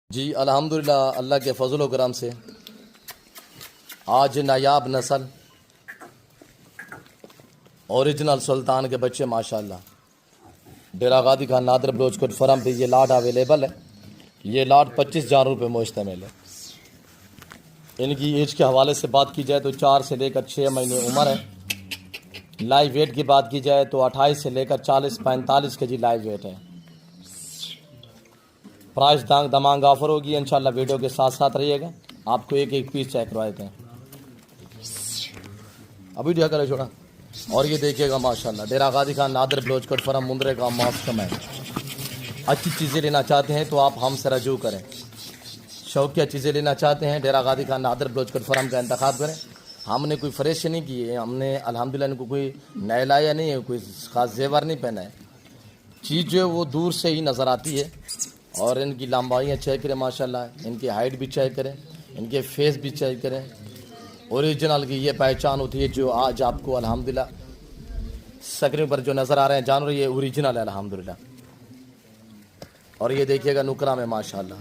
जी अल्हम्दुलिल्लाह, अल्लाह के फजल व करम से आज नायाब नस्ल ओरिजिनल सुल्तान के बच्चे माशाल्लाह डेरा गादी खान नादर बलोचकोट फरम पे ये लाट अवेलेबल है। ये लाट 25,000 रुपये मुश्तमिल है। इनकी एज के हवाले से बात की जाए तो 4 से लेकर 6 महीने उम्र है। लाइव वेट की बात की जाए तो 28 से लेकर 40-45 के जी लाइव वेट है। प्राइस दमांग ऑफर होगी इंशाल्लाह। वीडियो के साथ साथ रहिएगा, आपको एक एक पीस चेक करवा देते हैं। अभी क्या करे छोड़ा। और ये देखिएगा माशाल्लाह डेरा गादी खान नादर बलोचकोट फरम मुंद्रे का मौसम है। अच्छी चीज़ें लेना चाहते हैं तो आप हमसे रजू करें। शौकिया चीज़ें लेना चाहते हैं डेरा गादी खान नादर बलोचकोट फरम का इंतखाब करें। हमने कोई फरेश नहीं की है, हमने अल्हम्दुलिल्लाह इनको कोई नया लाया नहीं है, कोई ख़ास जेवर नहीं पहना है। चीज़ जो है वो दूर से ही नज़र आती है। और इनकी लंबाइयाँ चेक करें माशाल्लाह, इनकी हाइट भी चेक करें, इनके फेस भी चेक करें। ओरिजिनल की ये पहचान होती है जो आज आपको अल्हम्दुलिल्लाह स्क्रीन पर जो नज़र आ रहे हैं जानवर, ये ओरिजिनल है अल्हम्दुलिल्लाह। और ये देखिएगा नुकरा में माशाल्लाह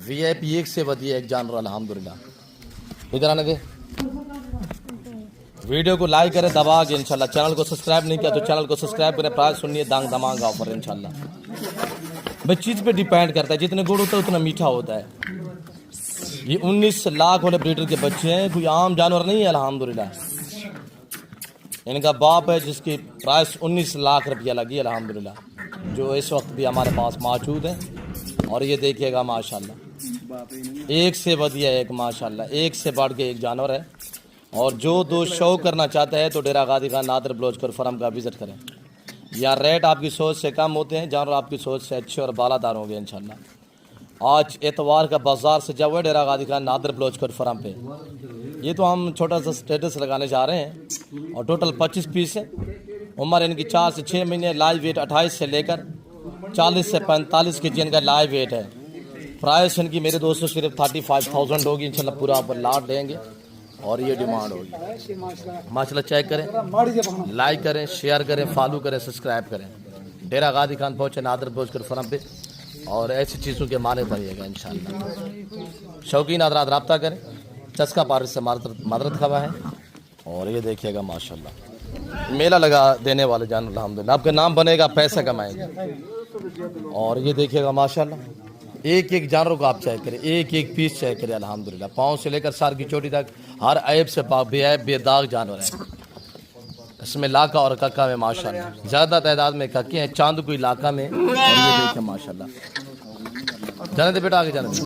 VIP एक से बढ़िया एक जानवर अल्हम्दुलिल्लाह। इधर आने के वीडियो को लाइक करें दबा के इंशाल्लाह। चैनल को सब्सक्राइब नहीं किया तो चैनल को सब्सक्राइब करें। प्राइस सुनिए दांग दमांग ऑफर इंशाल्लाह। भाई चीज़ पे डिपेंड करता है, जितने गुड़ होता है उतना मीठा होता है। ये 19 लाख वाले ब्रीडर के बच्चे हैं, कोई आम जानवर नहीं है अल्हम्दुलिल्लाह। इनका बाप है जिसकी प्राइस 19 लाख रुपया लगी अल्हम्दुलिल्लाह, जो इस वक्त भी हमारे पास मौजूद है। और ये देखिएगा माशाल्लाह एक से बढ़िया एक माशाल्लाह, एक से बढ़ के एक जानवर है। और जो दोस्त शौक करना चाहता है तो डेरा गादी खान नादर बलोचकोट फरम का विज़िट करें। या रेट आपकी सोच से कम होते हैं, जानवर आपकी सोच से अच्छे और बालादार होंगे इंशाल्लाह। आज एतवार का बाजार से जब डेरा गादी खान नादर बलोचकोट फरम पे ये तो हम छोटा सा स्टेटस लगाने जा रहे हैं। और टोटल 25 पीस है। उम्र इनकी 4 से 6 महीने। लाइव वेट 28 से लेकर 40 से 45 के जी इनका लाइव वेट है। प्राइस इनकी मेरे दोस्तों सिर्फ 35,000 होगी इंशाल्लाह। पूरा आप लाट लेंगे और ये डिमांड होगी माशाल्लाह। चेक करें, लाइक करें, शेयर करें, फॉलो करें, सब्सक्राइब करें। डेरा गादी खान पहुँचे नादर बलोचकोट फरम पे और ऐसी चीज़ों के मालिक बनिएगा इंशाल्लाह। शौकीन हज़रात रब्ता करें। चस्का पारिस से मदरत खबा है। और ये देखिएगा माशाल्लाह मेला लगा देने वाले जानवर अल्हम्दुलिल्लाह। आपका नाम बनेगा, पैसा कमाएंगे। और ये देखिएगा माशाल्लाह एक एक जानवर को आप चेक करें, एक एक पीस चेक करें अल्हम्दुलिल्लाह। पाँव से लेकर सर की चोटी तक हर ऐब से बेऐब बेदाग जानवर है। इसमें लाका और कक्का में माशाल्लाह ज़्यादा तादाद में कक्के हैं, चांद को इलाका में। और ये देखें माशाल्लाह। जाने दे बेटा, आगे जाने दे।